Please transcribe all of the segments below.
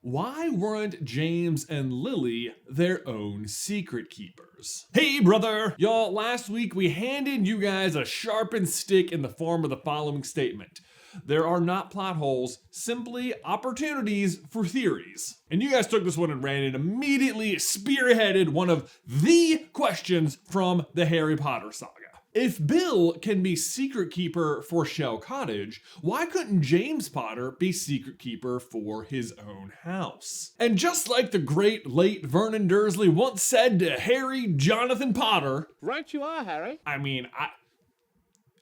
why weren't James and Lily their own secret keepers? Hey brother! Y'all, last week we handed you guys a sharpened stick in the form of the following statement. There are not plot holes, simply opportunities for theories. And you guys took this one and ran and immediately spearheaded one of the questions from the Harry Potter saga. If Bill can be secret keeper for Shell Cottage, why couldn't James Potter be secret keeper for his own house? And just like the great late Vernon Dursley once said to Harry Jonathan Potter, right you are, Harry.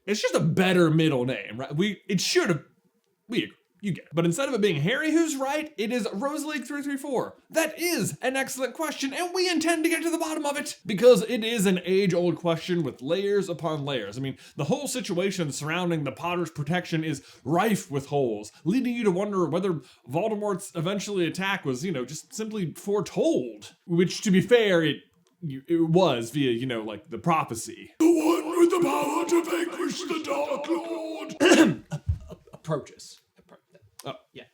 It's just a better middle name, right? We agree. You get it. But instead of it being Harry who's right, it is Roseleague334. That is an excellent question, and we intend to get to the bottom of it, because it is an age-old question with layers upon layers. I mean, the whole situation surrounding the Potter's protection is rife with holes, leading you to wonder whether Voldemort's eventually attack was, just simply foretold. Which, to be fair, it was via, like the prophecy. The one with the power to vanquish the Dark Lord approaches. Oh. Yeah.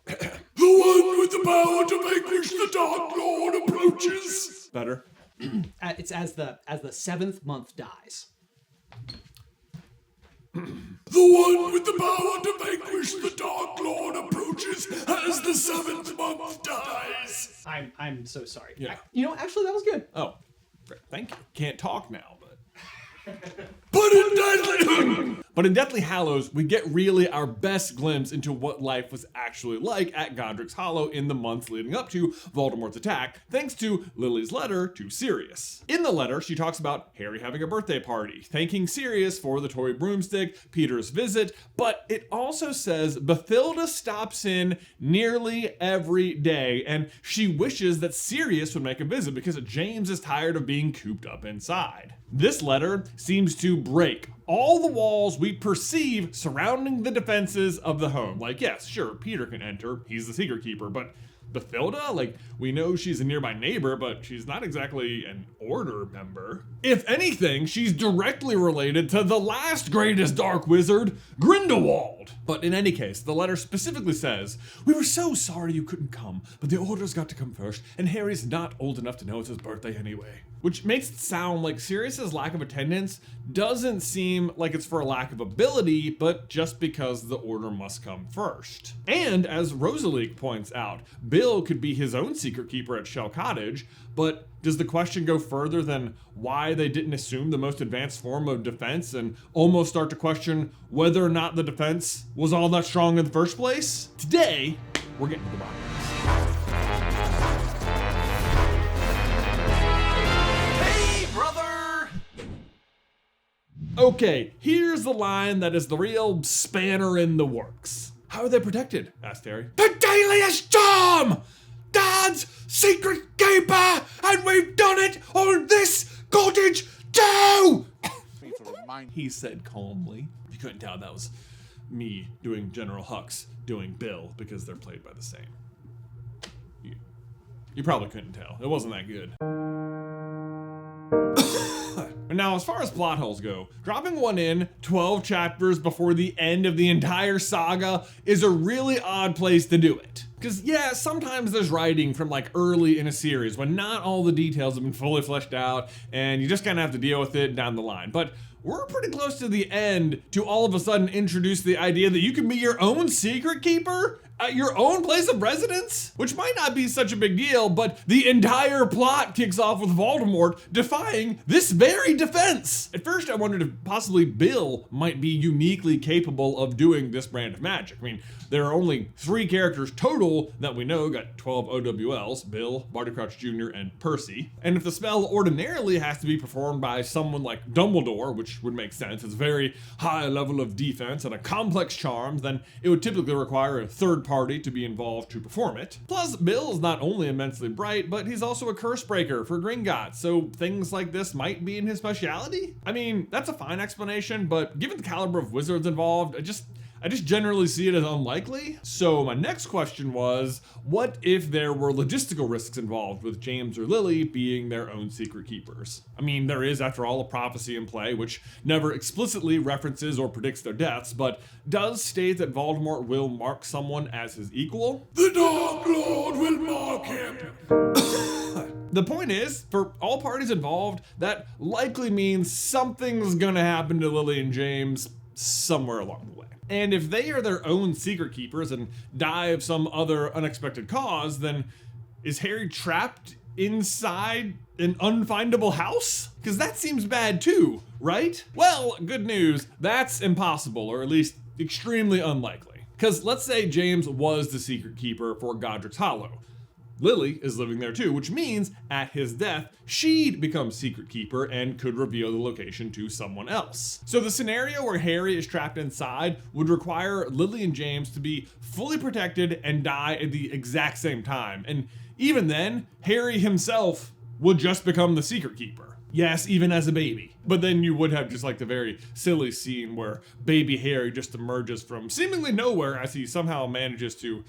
The one with the power to vanquish the Dark Lord approaches. Better. It's as the 7th month dies. The one with the power to vanquish the Dark Lord approaches as the 7th month dies. I'm so sorry. Yeah. Actually, that was good. Oh, great. Thank you. Can't talk now, but. But in Deathly Hallows, we get really our best glimpse into what life was actually like at Godric's Hollow in the months leading up to Voldemort's attack, thanks to Lily's letter to Sirius. In the letter, she talks about Harry having a birthday party, thanking Sirius for the toy broomstick, Peter's visit, but it also says Bathilda stops in nearly every day, and she wishes that Sirius would make a visit because James is tired of being cooped up inside. This letter seems to break all the walls we perceive surrounding the defenses of the home. Like, yes, sure, Peter can enter, he's the secret keeper, but Bathilda, we know she's a nearby neighbor, but she's not exactly an Order member. If anything, she's directly related to the last greatest dark wizard, Grindelwald. But in any case, the letter specifically says, "We were so sorry you couldn't come, but the Order's got to come first, and Harry's not old enough to know it's his birthday anyway." Which makes it sound like Sirius's lack of attendance doesn't seem like it's for a lack of ability, but just because the Order must come first. And as Roseleague points out, Bill could be his own secret keeper at Shell Cottage, but does the question go further than why they didn't assume the most advanced form of defense and almost start to question whether or not the defense was all that strong in the first place? Today, we're getting to the bottom of this. Okay, here's the line that is the real spanner in the works. "How are they protected?" asked Harry. "The Dailiest Charm! Dad's secret keeper, and we've done it on this cottage too!" He said calmly. You couldn't tell that was me doing General Hux doing Bill because they're played by the same. You probably couldn't tell. It wasn't that good. Now, as far as plot holes go, dropping one in 12 chapters before the end of the entire saga is a really odd place to do it. Because yeah, sometimes there's writing from early in a series when not all the details have been fully fleshed out and you just kind of have to deal with it down the line. But we're pretty close to the end to all of a sudden introduce the idea that you can be your own secret keeper at your own place of residence, which might not be such a big deal, but the entire plot kicks off with Voldemort defying this very defense. At first, I wondered if possibly Bill might be uniquely capable of doing this brand of magic. I mean, there are only 3 characters total that we know got 12 OWLs, Bill, Barty Crouch Jr., and Percy. And if the spell ordinarily has to be performed by someone like Dumbledore, which would make sense, it's a very high level of defense and a complex charm, then it would typically require a third party to be involved to perform it. Plus, Bill is not only immensely bright, but he's also a curse breaker for Gringotts, so things like this might be in his speciality? I mean, that's a fine explanation, but given the caliber of wizards involved, I I just generally see it as unlikely. So my next question was, what if there were logistical risks involved with James or Lily being their own secret keepers? I mean, there is, after all, a prophecy in play, which never explicitly references or predicts their deaths, but does state that Voldemort will mark someone as his equal. The Dark Lord will mark him. The point is, for all parties involved, that likely means something's gonna happen to Lily and James somewhere along the way. And if they are their own secret keepers and die of some other unexpected cause, then is Harry trapped inside an unfindable house? Because that seems bad too, right? Well, good news, that's impossible, or at least extremely unlikely. Because let's say James was the secret keeper for Godric's Hollow. Lily is living there too, which means at his death, she'd become secret keeper and could reveal the location to someone else. So the scenario where Harry is trapped inside would require Lily and James to be fully protected and die at the exact same time. And even then, Harry himself would just become the secret keeper. Yes, even as a baby. But then you would have just like the very silly scene where baby Harry just emerges from seemingly nowhere as he somehow manages to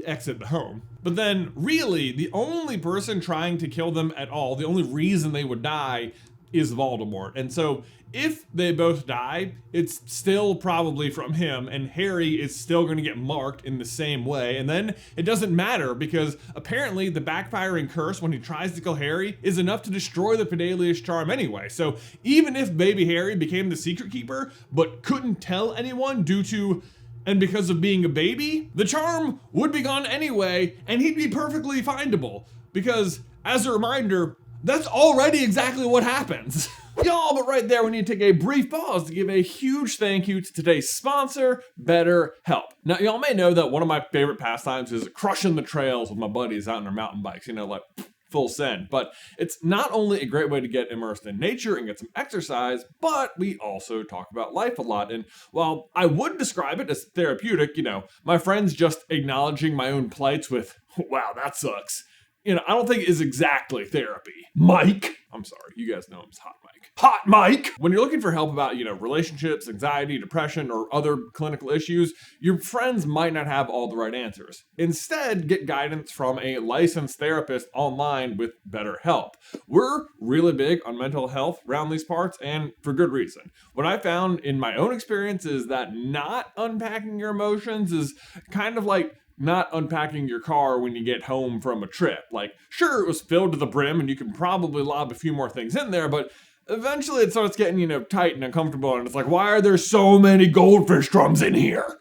exit the home. But then really the only person trying to kill them at all, the only reason they would die is Voldemort. And so if they both die, it's still probably from him, and Harry is still going to get marked in the same way. And then it doesn't matter because apparently the backfiring curse when he tries to kill Harry is enough to destroy the Fidelius charm anyway. So even if baby Harry became the secret keeper but couldn't tell anyone due to and because of being a baby, the charm would be gone anyway, and he'd be perfectly findable. Because, as a reminder, that's already exactly what happens. Y'all, but right there we need to take a brief pause to give a huge thank you to today's sponsor, BetterHelp. Now, y'all may know that one of my favorite pastimes is crushing the trails with my buddies out on their mountain bikes, you know, like full send. But it's not only a great way to get immersed in nature and get some exercise, but we also talk about life a lot. And while I would describe it as therapeutic, you know, my friends just acknowledging my own plights with, wow, that sucks, you know, I don't think is exactly therapy. Mike, I'm sorry, you guys know him as Hot Mike. Hot Mike! When you're looking for help about, you know, relationships, anxiety, depression, or other clinical issues, your friends might not have all the right answers. Instead, get guidance from a licensed therapist online with BetterHelp. We're really big on mental health around these parts, and for good reason. What I found in my own experience is that not unpacking your emotions is kind of like not unpacking your car when you get home from a trip. Like, sure, it was filled to the brim and you can probably lob a few more things in there, but eventually it starts getting, you know, tight and uncomfortable, and it's like, why are there so many goldfish drums in here?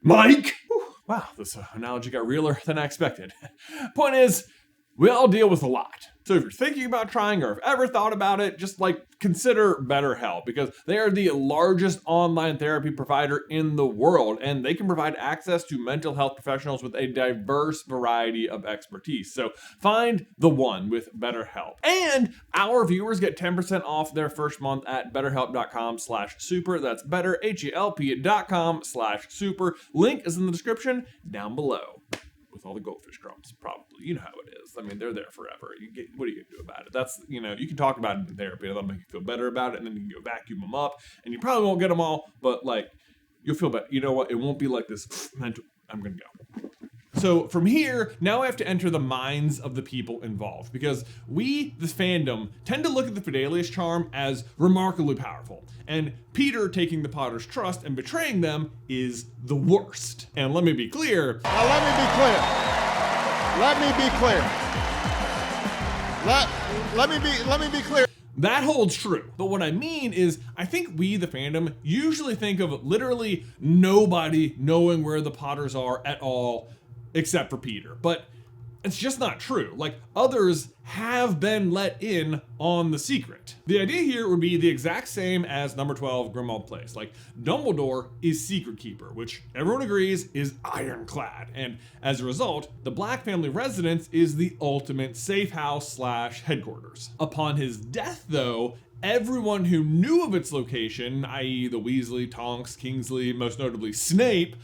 Mike? Wow, this analogy got realer than I expected. Point is, we all deal with a lot. So if you're thinking about trying or have ever thought about it, just like consider BetterHelp, because they are the largest online therapy provider in the world, and they can provide access to mental health professionals with a diverse variety of expertise. So find the one with BetterHelp. And our viewers get 10% off their first month at betterhelp.com/super. That's betterhelp.com/super. Link is in the description down below. With all the goldfish drums, probably. You know how it is. I mean, they're there forever. What are you gonna do about it? That's, you know, you can talk about it in therapy, and that'll make you feel better about it, and then you can go vacuum them up, and you probably won't get them all, but like, you'll feel better. You know what? It won't be like this mental, I'm gonna go. So from here, now I have to enter the minds of the people involved, because we, the fandom, tend to look at the Fidelius charm as remarkably powerful, and Peter taking the Potter's trust and betraying them is the worst. And let me be clear. Now let me be clear. Let me be clear. That holds true. But what I mean is, I think we, the fandom, usually think of literally nobody knowing where the Potters are at all, except for Peter. But it's just not true. Like, others have been let in on the secret. The idea here would be the exact same as number 12 Grimmauld Place. Like, Dumbledore is secret keeper, which everyone agrees is ironclad. And as a result, the Black family residence is the ultimate safe house / headquarters. Upon his death, though, everyone who knew of its location, i.e. the Weasley, Tonks, Kingsley, most notably Snape,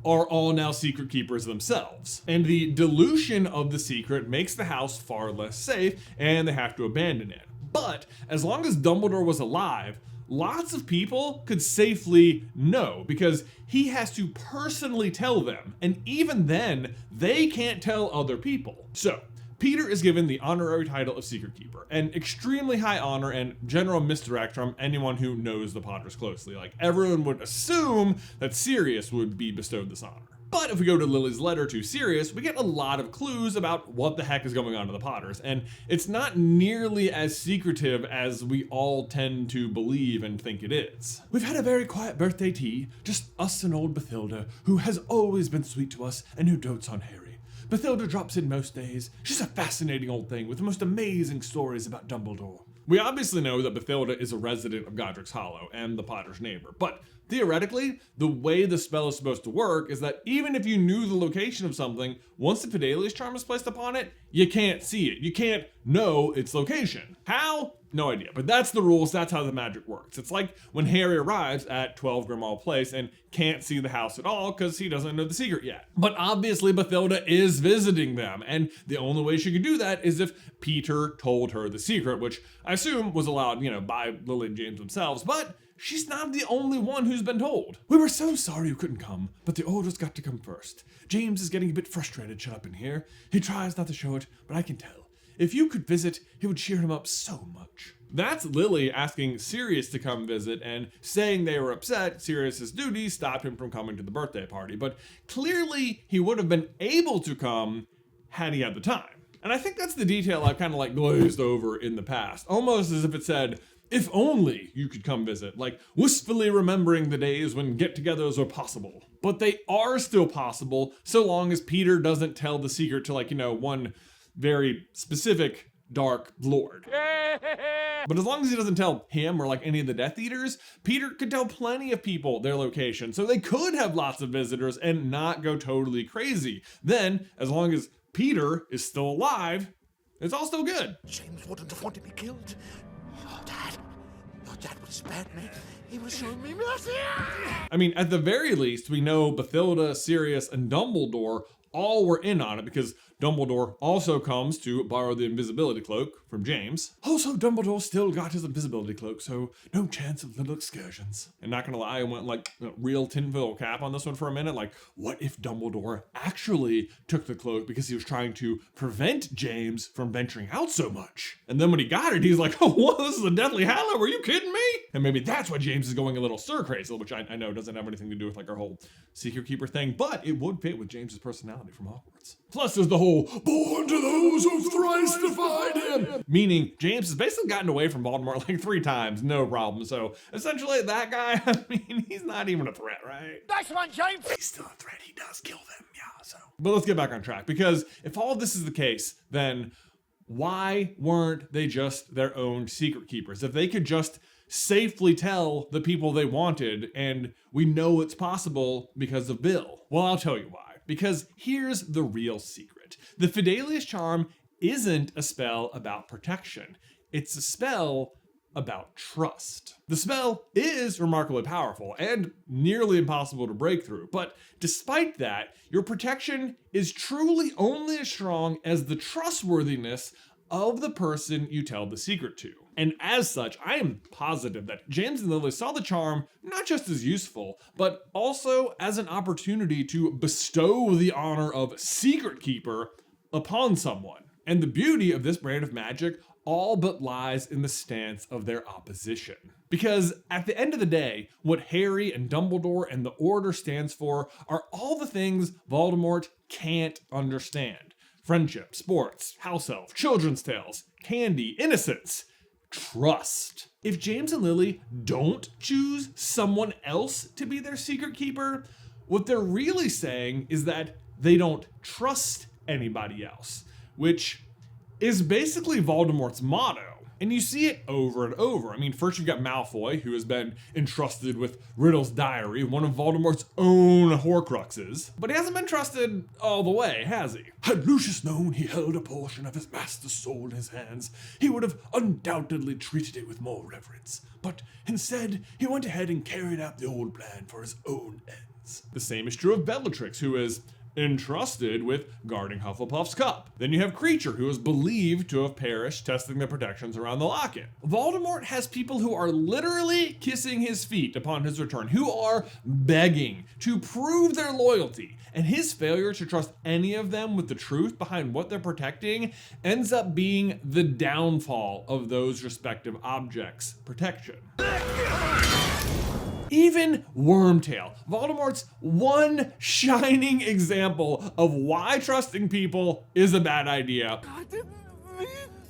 are all now secret keepers themselves. And the dilution of the secret makes the house far less safe, and they have to abandon it. But as long as Dumbledore was alive, lots of people could safely know because he has to personally tell them, and even then, they can't tell other people. So, Peter is given the honorary title of Secret Keeper, an extremely high honor and general misdirect from anyone who knows the Potters closely. Like, everyone would assume that Sirius would be bestowed this honor. But if we go to Lily's letter to Sirius, we get a lot of clues about what the heck is going on to the Potters, and it's not nearly as secretive as we all tend to believe and think it is. We've had a very quiet birthday tea, just us and old Bathilda, who has always been sweet to us and who dotes on Harry. Bathilda drops in most days. She's a fascinating old thing with the most amazing stories about Dumbledore. We obviously know that Bathilda is a resident of Godric's Hollow and the Potter's neighbor, but theoretically, the way the spell is supposed to work is that even if you knew the location of something, once the Fidelius charm is placed upon it, you can't see it. You can't know its location. How? No idea, but that's the rules, that's how the magic works. It's like when Harry arrives at 12 Grimmauld Place and can't see the house at all because he doesn't know the secret yet. But obviously Bathilda is visiting them, and the only way she could do that is if Peter told her the secret, which I assume was allowed, by Lily and James themselves, but she's not the only one who's been told. We were so sorry you couldn't come, but the orders got to come first. James is getting a bit frustrated shut up in here. He tries not to show it, but I can tell. If you could visit, it would cheer him up so much. That's Lily asking Sirius to come visit and saying they were upset. Sirius's duties stopped him from coming to the birthday party, but clearly he would have been able to come had he had the time. And I think that's the detail I've kind of like glazed over in the past, almost as if it said, if only you could come visit, like wistfully remembering the days when get-togethers were possible. But they are still possible so long as Peter doesn't tell the secret to one very specific Dark Lord. But as long as he doesn't tell him or any of the Death Eaters, Peter could tell plenty of people their location, so they could have lots of visitors and not go totally crazy. Then, as long as Peter is still alive, it's all still good. James wouldn't have wanted me killed. Your dad would have spared me. He was showing me mercy. I mean, at the very least, we know Bathilda, Sirius, and Dumbledore all were in on it because Dumbledore also comes to borrow the invisibility cloak from James. Also, Dumbledore still got his invisibility cloak, so no chance of little excursions. And not gonna lie, I went real tinfoil cap on this one for a minute. What if Dumbledore actually took the cloak because he was trying to prevent James from venturing out so much? And then when he got it, he's like, oh, what? This is a Deathly Hallow? Are you kidding me? And maybe that's why James is going a little stir-crazy, which I know doesn't have anything to do with our whole Secret Keeper thing, but it would fit with James's personality from Hogwarts. Plus, there's the whole born to those who thrice defied him, meaning James has basically gotten away from Voldemort 3 times, no problem. So essentially that guy, he's not even a threat, right? Nice one, James. He's still a threat, he does kill them, yeah, so. But let's get back on track, because if all this is the case, then why weren't they just their own secret keepers? If they could just safely tell the people they wanted, and we know it's possible because of Bill. Well, I'll tell you why. Because here's the real secret. The Fidelius charm isn't a spell about protection. It's a spell about trust. The spell is remarkably powerful and nearly impossible to break through, but despite that, your protection is truly only as strong as the trustworthiness of the person you tell the secret to. And as such, I am positive that James and Lily saw the charm not just as useful, but also as an opportunity to bestow the honor of Secret Keeper upon someone. And the beauty of this brand of magic all but lies in the stance of their opposition. Because at the end of the day, what Harry and Dumbledore and the Order stands for are all the things Voldemort can't understand. Friendship, sports, house elf, children's tales, candy, innocence, trust. If James and Lily don't choose someone else to be their secret keeper, what they're really saying is that they don't trust anybody else, which is basically Voldemort's motto. And you see it over and over. I mean, first you've got Malfoy, who has been entrusted with Riddle's diary, one of Voldemort's own Horcruxes. But he hasn't been trusted all the way, has he? Had Lucius known he held a portion of his master's soul in his hands, he would have undoubtedly treated it with more reverence. But instead, he went ahead and carried out the old plan for his own ends. The same is true of Bellatrix, who is entrusted with guarding Hufflepuff's cup. Then you have Kreacher, who is believed to have perished testing the protections around the locket. Voldemort has people who are literally kissing his feet upon his return, who are begging to prove their loyalty, and his failure to trust any of them with the truth behind what they're protecting ends up being the downfall of those respective objects' protection. Even Wormtail, Voldemort's one shining example of why trusting people is a bad idea, I didn't mean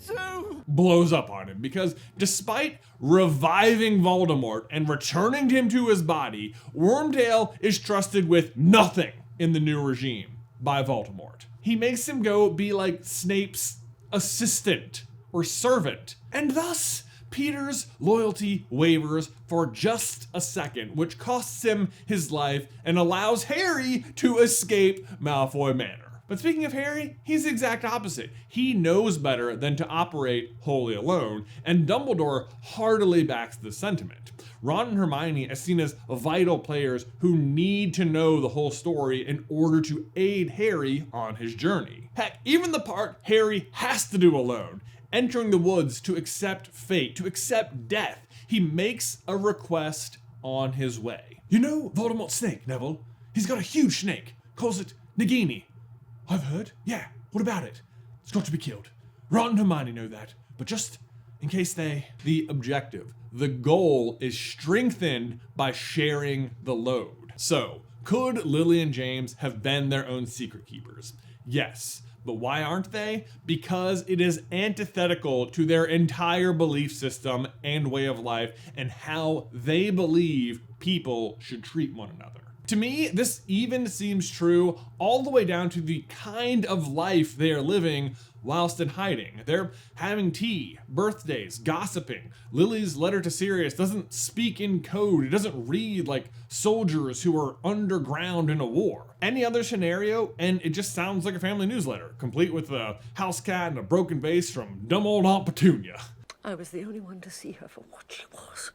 to. blows up on him because despite reviving Voldemort and returning him to his body, Wormtail is trusted with nothing in the new regime by Voldemort. He makes him go be like Snape's assistant or servant, and thus Peter's loyalty wavers for just a second, which costs him his life and allows Harry to escape Malfoy Manor. But speaking of Harry, he's the exact opposite. He knows better than to operate wholly alone, and Dumbledore heartily backs this sentiment. Ron and Hermione are seen as vital players who need to know the whole story in order to aid Harry on his journey. Heck, even the part Harry has to do alone, entering the woods to accept fate, to accept death, he makes a request on his way. You know Voldemort's snake, Neville? He's got a huge snake, calls it Nagini. I've heard. Yeah, what about it? It's got to be killed. Ron and Hermione know that, but just in case they... The objective, the goal is strengthened by sharing the load. So, could Lily and James have been their own secret keepers? Yes. But why aren't they? Because it is antithetical to their entire belief system and way of life and how they believe people should treat one another. To me, this even seems true all the way down to the kind of life they are living whilst in hiding. They're having tea, birthdays, gossiping. Lily's letter to Sirius doesn't speak in code. It doesn't read like soldiers who are underground in a war. Any other scenario, and it just sounds like a family newsletter, complete with a house cat and a broken vase from dumb old Aunt Petunia. I was the only one to see her for what she was.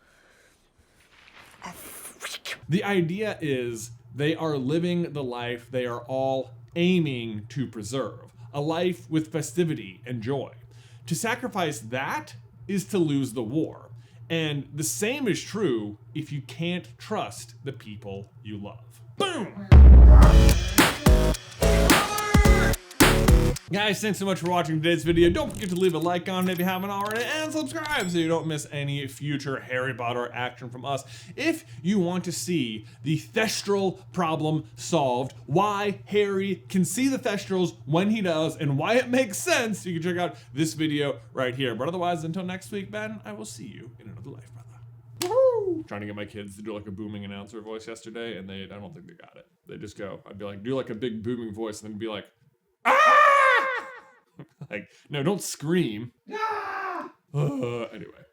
A freak. The idea is they are living the life they are all aiming to preserve. A life with festivity and joy. To sacrifice that is to lose the war. And the same is true if you can't trust the people you love. Boom! Guys, thanks so much for watching today's video. Don't forget to leave a like on it if you haven't already, and subscribe so you don't miss any future Harry Potter action from us. If you want to see the Thestral problem solved, why Harry can see the Thestrals when he does, and why it makes sense, you can check out this video right here. But otherwise, until next week, Ben, I will see you in another life, brother. Woo! Trying to get my kids to do like a booming announcer voice yesterday, and I don't think they got it. They just go, I'd be like, do like a big booming voice, and then be like, ah! Like, no, don't scream. Anyway.